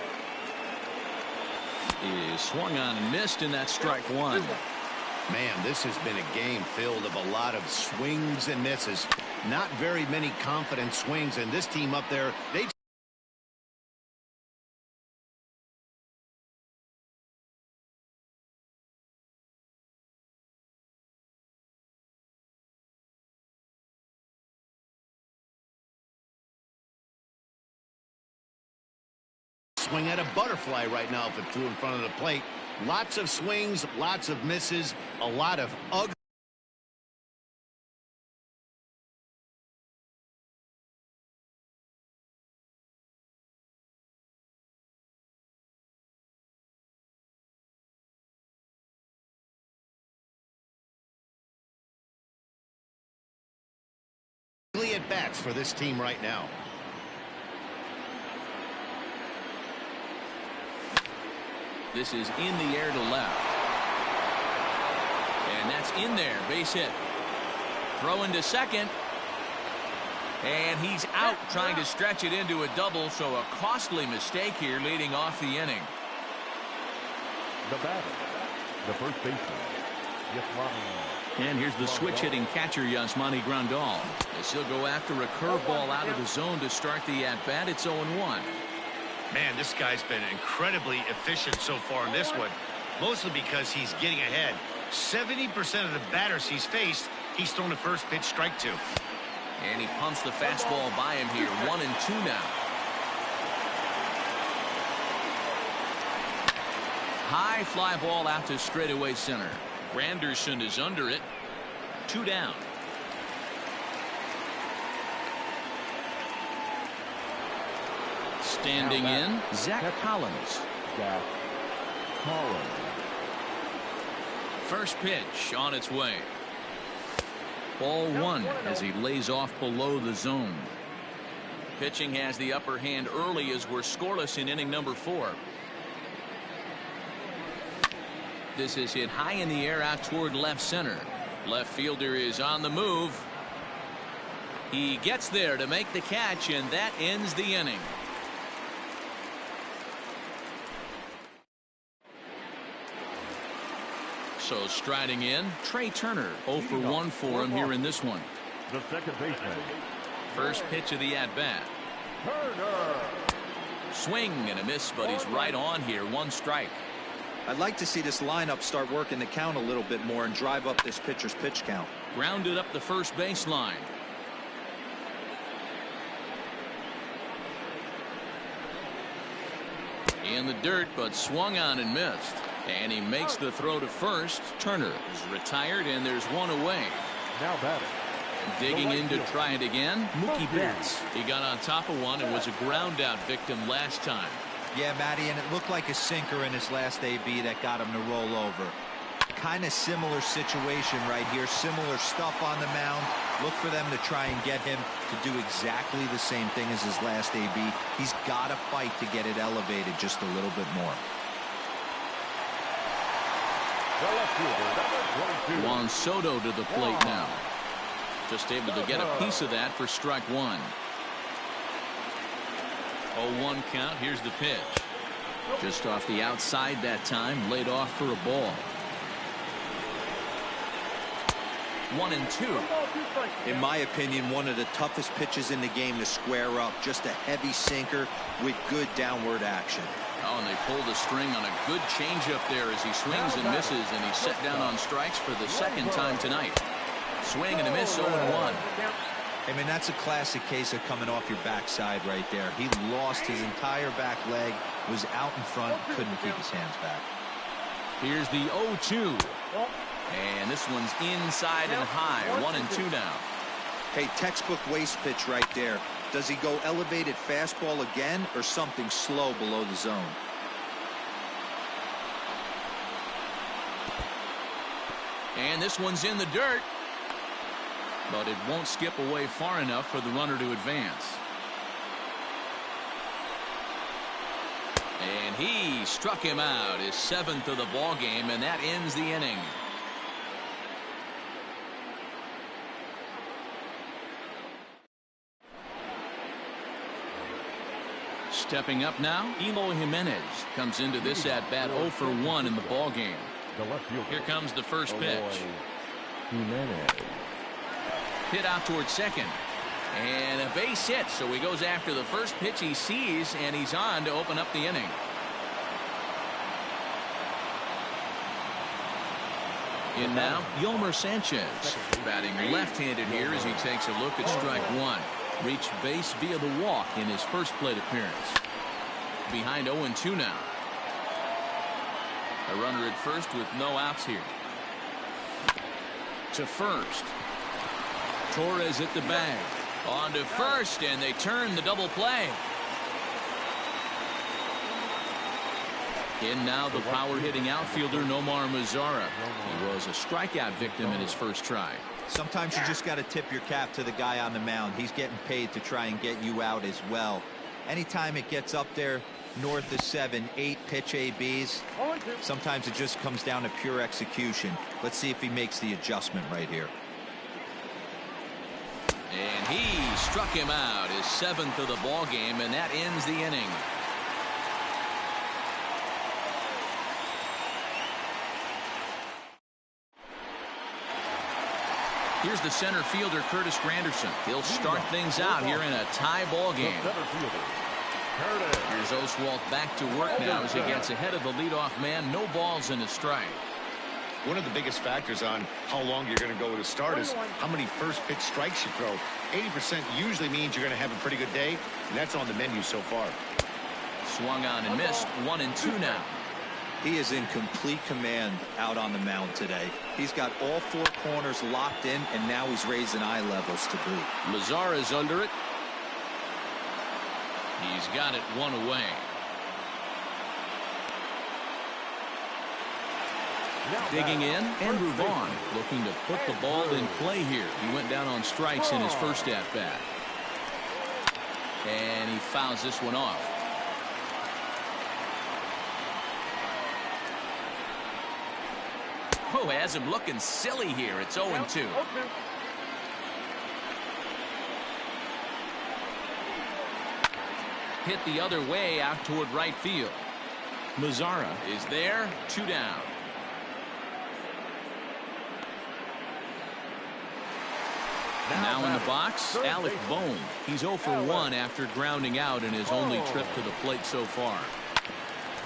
He swung on and missed, and that's strike 1. Man, this has been a game filled of a lot of swings and misses. Not very many confident swings, and this team up there, they swing at a butterfly right now if it flew in front of the plate. Lots of swings, lots of misses, a lot of ugly. At bats for this team right now. This is in the air to left. And that's in there. Base hit. Throw into second. And he's out trying to stretch it into a double, so a costly mistake here leading off the inning. The batter, the first baseman, and here's the switch-hitting catcher, Yasmani Grandal. As he'll go after a curveball out of the zone to start the at-bat. It's 0-1. Man, this guy's been incredibly efficient so far in this one, mostly because he's getting ahead. 70% of the batters he's faced, he's thrown a first pitch strike to. And he pumps the fastball by him here. 1-2 now. High fly ball out to straightaway center. Granderson is under it. 2 down. Standing in, Zach Collins. First pitch on its way. Ball 1 as he lays off below the zone. Pitching has the upper hand early as we're scoreless in inning number 4. This is hit high in the air out toward left center. Left fielder is on the move. He gets there to make the catch, and that ends the inning. So striding in, Trey Turner. 0 for 1 for him here in this one. the second baseman. First pitch of the at-bat. Turner. Swing and a miss, but he's right on here. 1 strike. I'd like to see this lineup start working the count a little bit more and drive up this pitcher's pitch count. Grounded up the first baseline. In the dirt, but swung on and missed. And he makes the throw to first. Turner is retired, and there's 1 away. Now batting. Digging in to try it again, Mookie Betts. He got on top of one and was a ground-out victim last time. Yeah, Matty, and it looked like a sinker in his last AB that got him to roll over. Kind of similar situation right here. Similar stuff on the mound. Look for them to try and get him to do exactly the same thing as his last AB. He's got to fight to get it elevated just a little bit more. Juan Soto to the plate now. Just able to get a piece of that for strike 1. 0-1 count. Here's the pitch. Just off the outside that time. Laid off for a ball. 1-2. In my opinion, one of the toughest pitches in the game to square up. Just a heavy sinker with good downward action. Oh, and they pulled a string on a good changeup there as he swings and misses, and he's set down on strikes for the second time tonight. Swing and a miss, 0-1. I mean, that's a classic case of coming off your backside right there. He lost his entire back leg, was out in front, couldn't keep his hands back. Here's the 0-2. And this one's inside and high. 1-2 now. Hey, textbook waste pitch right there. Does he go elevated fastball again or something slow below the zone? And this one's in the dirt. But it won't skip away far enough for the runner to advance. And he struck him out, his 7th of the ball game, and that ends the inning. Stepping up now, Eloy Jimenez comes into this at bat 0 for 1 in the ball game. Here comes the first pitch. Hit out towards second. And a base hit, so he goes after the first pitch he sees, and he's on to open up the inning. In now, Yolmer Sanchez, batting left-handed here as he takes a look at strike one. Reached base via the walk in his first plate appearance. Behind 0-2 now. A runner at first with no outs here. To first. Torres at the bag. On to first, and they turn the double play. In now the power-hitting outfielder Nomar Mazara. He was a strikeout victim in his first try. Sometimes you just got to tip your cap to the guy on the mound. He's getting paid to try and get you out as well. Anytime it gets up there north of 7, 8 pitch ABs, sometimes it just comes down to pure execution. Let's see if he makes the adjustment right here. And he struck him out, his 7th of the ball game, and that ends the inning. Here's the center fielder, Curtis Granderson. He'll start things out here in a tie ball game. Here's Oswalt back to work now as he gets ahead of the leadoff man. No balls and a strike. One of the biggest factors on how long you're going to go to start is how many first pitch strikes you throw. 80% usually means you're going to have a pretty good day, and that's on the menu so far. Swung on and missed. 1-2 now. He is in complete command out on the mound today. He's got all 4 corners locked in, and now he's raising eye levels to boot. Mazara's under it. He's got it 1 away. Digging in, Andrew Vaughn looking to put the ball in play here. He went down on strikes in his first at-bat. And he fouls this one off. Oh, has him looking silly here. It's 0-2. Hit the other way out toward right field. Mazara is there. 2 down. Now in the box, Alec Bohm. He's 0 for 1 after grounding out in his only trip to the plate so far.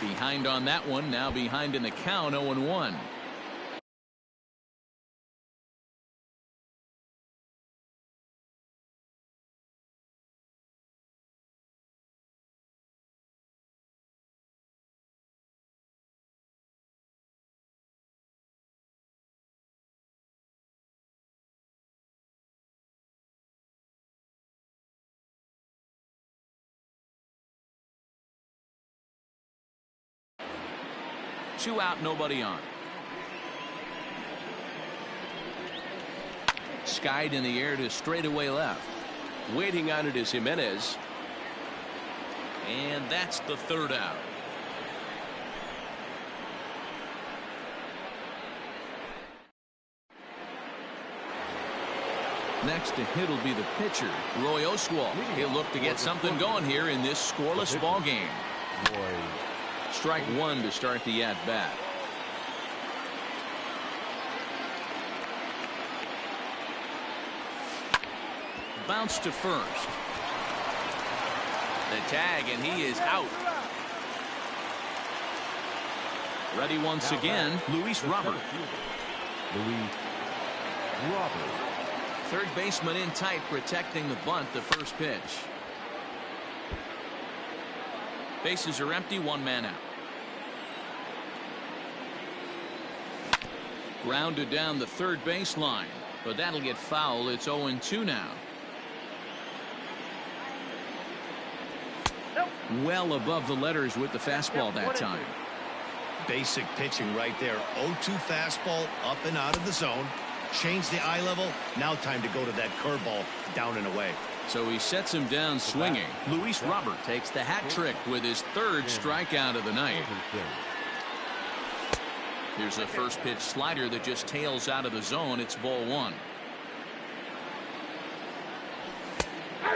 Behind on that one, now behind in the count, 0-1. Two out, nobody on. Skied in the air to straightaway left. Waiting on it is Jimenez. And that's the 3rd out. Next to hit will be the pitcher, Roy Oswalt. He'll look to get something going here in this scoreless ball game. Strike 1 to start the at-bat. Bounce to first. The tag, and he is out. Ready once again, Luis Robert. Third baseman in tight, protecting the bunt, the first pitch. Bases are empty, 1 man out. Grounded down the third baseline, but that'll get foul. It's 0-2 now. Well above the letters with the fastball that time. Basic pitching right there. 0-2 fastball up and out of the zone. Change the eye level. Now time to go to that curveball down and away. So he sets him down swinging. Luis Robert takes the hat trick with his third strikeout of the night. Here's a first pitch slider that just tails out of the zone. It's ball one.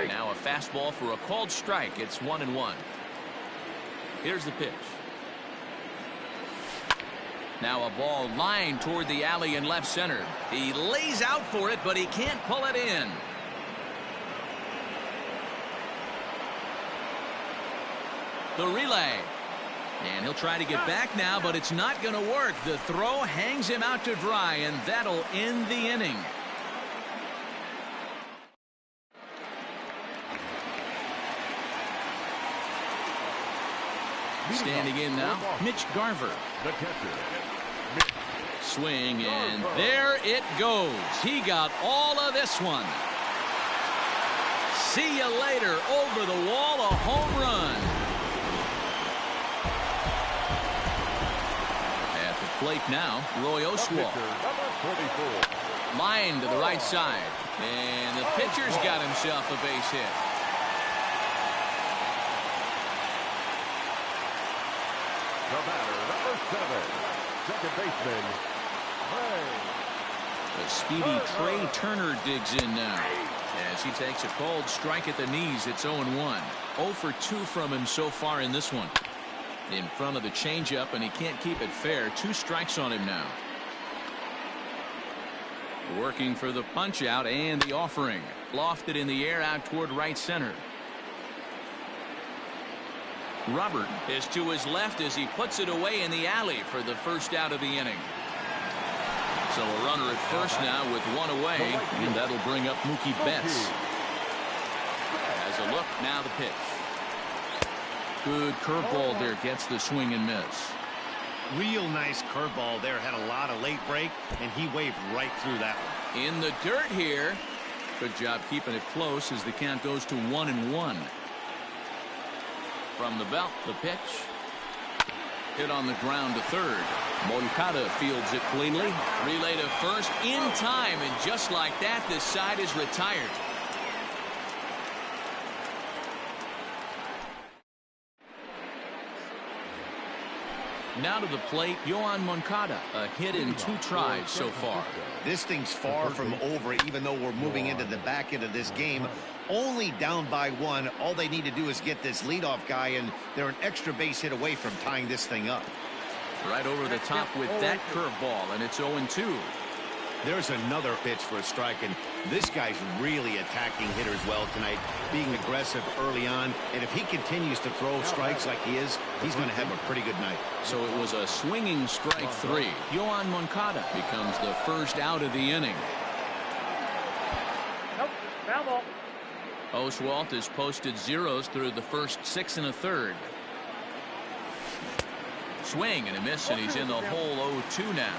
Now a fastball for a called strike. It's 1-1. Here's the pitch. Now a ball lined toward the alley in left center. He lays out for it, but he can't pull it in. The relay. And he'll try to get back now, but it's not going to work. The throw hangs him out to dry, and that'll end the inning. Standing in now, Mitch Garver. The catcher. Swing, and there it goes. He got all of this one. See you later. Over the wall, a home run. At the plate now, Roy Oswalt. Line to the right side. And the pitcher's got himself a base hit. The batter, number 7, second baseman, The speedy Trey Turner digs in now as he takes a called strike at the knees. It's 0-1. 0 for 2 from him so far in this one. In front of the changeup, and he can't keep it fair. 2 strikes on him now. Working for the punch out and the offering. Lofted in the air out toward right center. Robert is to his left as he puts it away in the alley for the first out of the inning. So a runner at first now with 1 away, and that'll bring up Mookie Betts. As a look, now the pitch. Good curveball there, gets the swing and miss. Real nice curveball there, had a lot of late break, and he waved right through that one. In the dirt here. Good job keeping it close as the count goes to 1-1. From the belt, the pitch. Hit on the ground to third. Moncada fields it cleanly. Relay to first in time, and just like that, this side is retired. Now to the plate, Yoan Moncada. A hit in 2 tries so far. This thing's far from over, even though we're moving into the back end of this game. Only down by 1. All they need to do is get this leadoff guy, and they're an extra base hit away from tying this thing up. Right over the top with that curveball, and it's 0-2. There's another pitch for a strike, and this guy's really attacking hitters well tonight, being aggressive early on, and if he continues to throw strikes like he is, he's going to have a pretty good night. So it was a swinging strike 3. Yoan Moncada becomes the first out of the inning. Nope, foul ball. Oswalt has posted zeros through the first 6 1/3. Swing and a miss, and he's in the hole 0-2 now.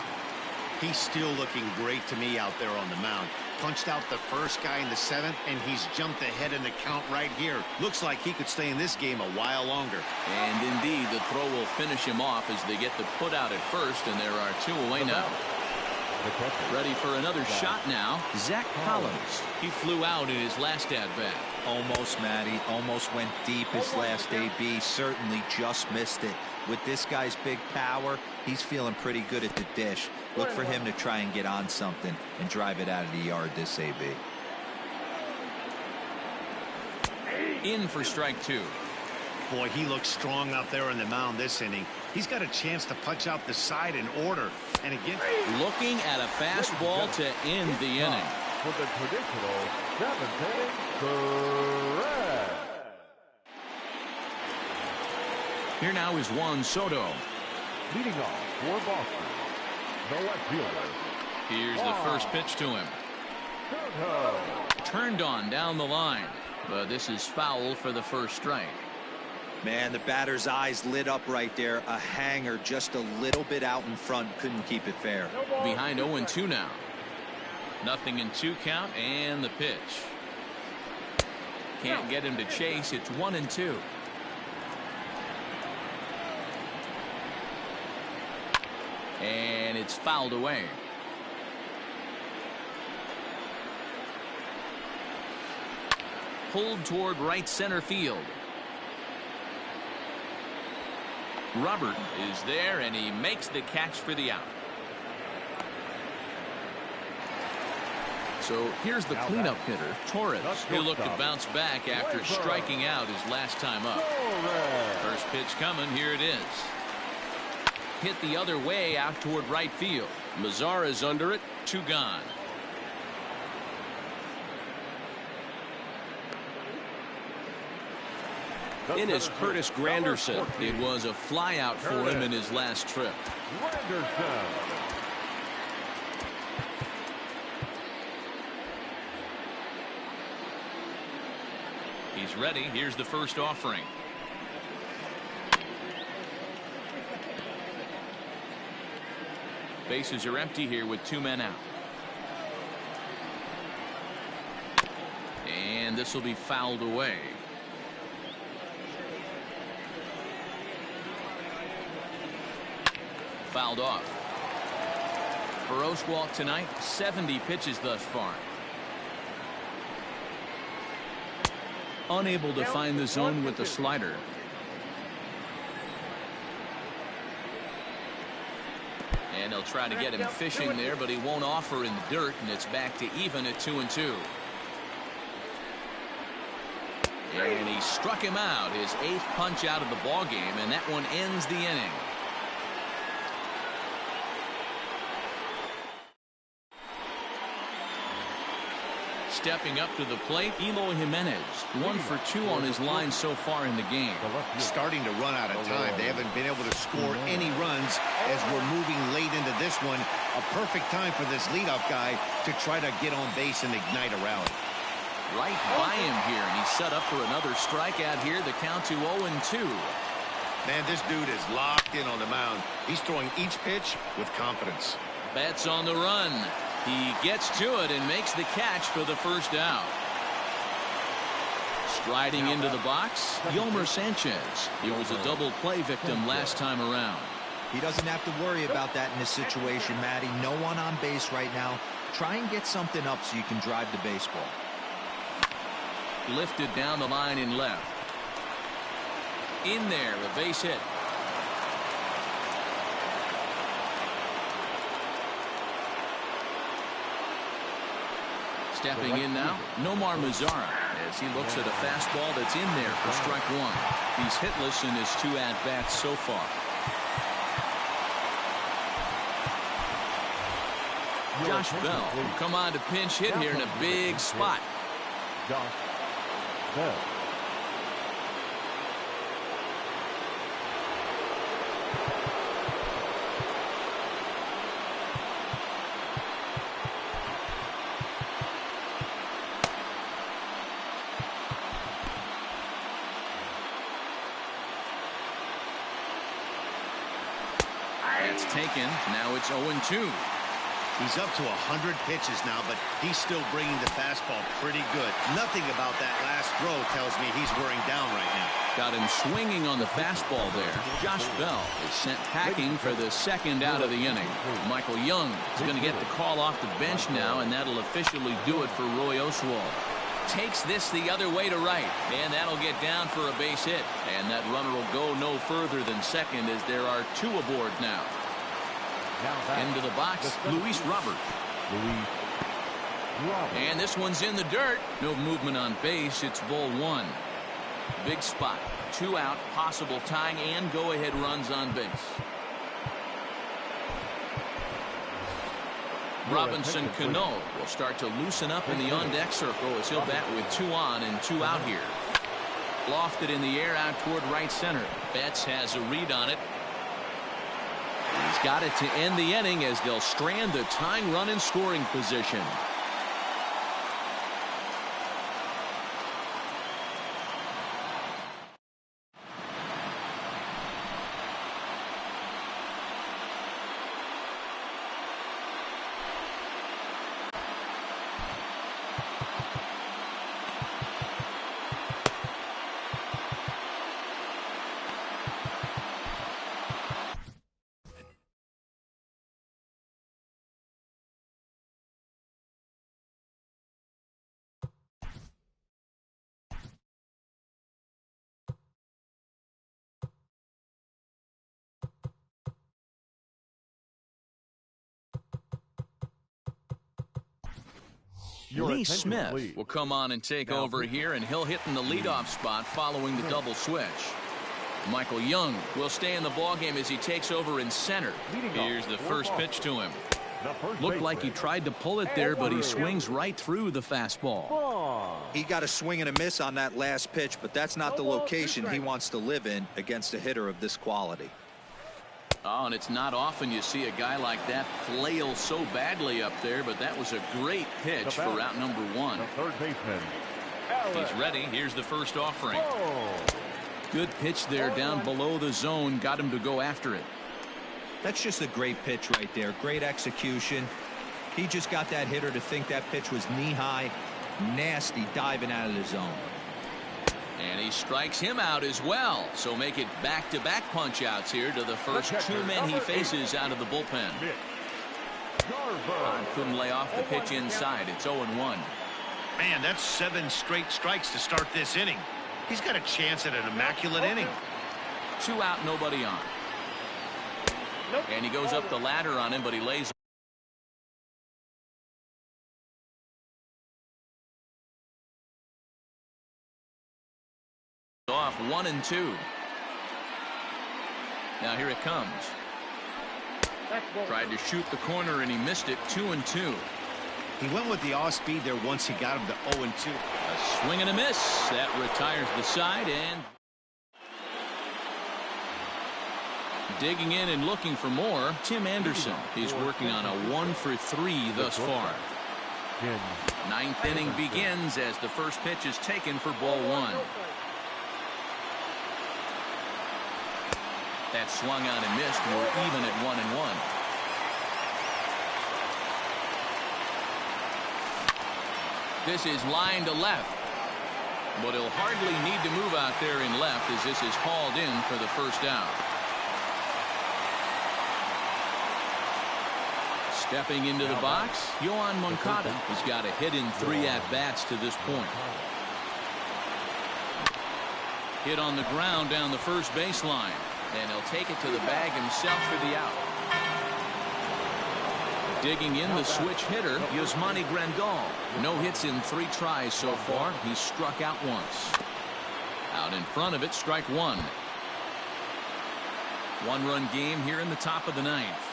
He's still looking great to me out there on the mound. Punched out the first guy in the 7th, and he's jumped ahead in the count right here. Looks like he could stay in this game a while longer. And indeed, the throw will finish him off as they get the put out at first, and there are 2 away now. Ready for another shot now, Zach Collins. He flew out in his last at-bat. Almost, Matty. Almost went deep his last AB. Certainly just missed it. With this guy's big power, he's feeling pretty good at the dish. Look for him to try and get on something and drive it out of the yard this AB. In for strike 2. Boy, he looks strong out there on the mound this inning. He's got a chance to punch out the side in order. And again, looking at a fastball to end the inning. for the traditional 7th inning correct. Here now is Juan Soto. Leading off for Boston, the left fielder. Here's the first pitch to him. Soto. Turned on down the line, but this is foul for the first strike. Man, the batter's eyes lit up right there. A hanger just a little bit out in front. Couldn't keep it fair. Behind 0-2 now. Nothing in 2 count, and the pitch. Can't get him to chase. It's 1-2. And it's fouled away. Pulled toward right center field. Robert is there, and he makes the catch for the out. So here's the cleanup hitter, Torres. He'll look to bounce back after striking out his last time up. First pitch coming. Here it is. Hit the other way out toward right field. Mazara's under it. 2 gone. In is Curtis Granderson. It was a flyout for him in his last trip. He's ready. Here's the first offering. Bases are empty here with 2 men out. And this will be fouled away. Fouled off. For Oswalt tonight, 70 pitches thus far. Unable to find the zone with the slider. And he'll try to get him fishing there, but he won't offer in the dirt, and it's back to even at 2-2. And he struck him out, his 8th punch out of the ball game, and that one ends the inning. Stepping up to the plate, Eloy Jimenez, 1 for 2 on his line so far in the game. Starting to run out of time. They haven't been able to score any runs as we're moving late into this one. A perfect time for this leadoff guy to try to get on base and ignite a rally. Right by him here, and he's set up for another strikeout here. The count to 0-2. Man, this dude is locked in on the mound. He's throwing each pitch with confidence. Bats on the run. He gets to it and makes the catch for the first out. Striding into the box, Yolmer Sanchez. He was a double play victim last time around. He doesn't have to worry about that in this situation, Matty. No one on base right now. Try and get something up so you can drive the baseball. Lifted down the line in left. In there, a base hit. Stepping in now, Nomar Mazara, as he looks at a fastball that's in there for strike 1. He's hitless in his 2 at-bats so far. Josh Bell will come on to pinch hit here in a big spot. Josh Bell. That's taken. Now it's 0-2. He's up to 100 pitches now, but he's still bringing the fastball pretty good. Nothing about that last throw tells me he's wearing down right now. Got him swinging on the fastball there. Josh Bell is sent packing for the 2nd out of the inning. Michael Young is going to get the call off the bench now, and that'll officially do it for Roy Oswalt. Takes this the other way to right, and that'll get down for a base hit. And that runner will go no further than second as there are 2 aboard now. Into the box, Luis Robert. And this one's in the dirt. No movement on base. It's ball 1. Big spot. 2 out, possible tying and go-ahead runs on base. Robinson Cano will start to loosen up in the on-deck circle as he'll bat with 2 on and 2 out here. Lofted in the air out toward right center. Betts has a read on it. He's got it to end the inning as they'll strand the tying run in scoring position. Your Lee attention, Smith please. will come on and take Now, over here, and he'll hit in the leadoff spot following the double switch. Michael Young will stay in the ballgame as he takes over in center. Here's the first pitch to him. Looked like he tried to pull it there, but he swings right through the fastball. He got a swing and a miss on that last pitch, but that's not the location he wants to live in against a hitter of this quality. Oh, and it's not often you see a guy like that flail so badly up there, but that was a great pitch for route number one. The third baseman. He's ready. Here's the first offering. Good pitch there down below the zone. Got him to go after it. That's just a great pitch right there. Great execution. He just got that hitter to think that pitch was knee-high. Nasty diving out of the zone. And he strikes him out as well. So make it back-to-back punch-outs here to the first two men he faces out of the bullpen. Couldn't lay off the pitch inside. It's 0-1. Man, that's 7 straight strikes to start this inning. He's got a chance at an immaculate inning. 2 out, nobody on. And he goes up the ladder on him, but he lays off 1-2. Now here it comes. Tried to shoot the corner and he missed it. 2-2. He went with the off speed there once he got him to 0-2. A swing and a miss. That retires the side, and digging in and looking for more, Tim Anderson. He's working on a 1-for-3 thus far. 9th inning begins as the first pitch is taken for ball 1. That swung on and missed. We're even at 1-1. This is line to left, but he'll hardly need to move out there in left as this is hauled in for the first out. Stepping into the box, Yohan Moncada has got a hit in 3 at-bats to this point. Hit on the ground down the first baseline, and he'll take it to the bag himself for the out. Digging in, the switch hitter, Yasmani Grandal. No hits in 3 tries so far. He's struck out once. Out in front of it, strike 1. 1-run game here in the top of the 9th.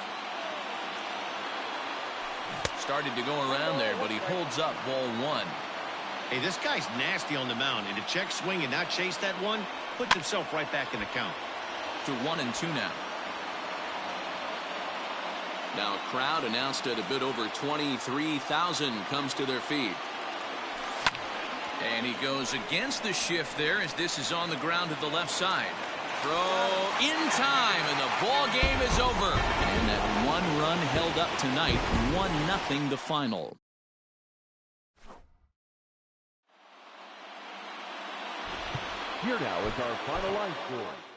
Started to go around there, but he holds up ball 1. Hey, this guy's nasty on the mound, and to check swing and not chase that one puts himself right back in the count. To 1-2 now. Now a crowd announced at a bit over 23,000 comes to their feet. And he goes against the shift there as this is on the ground to the left side. Throw in time, and the ball game is over. And that 1 run held up tonight, 1-0 the final. Here now is our final line score.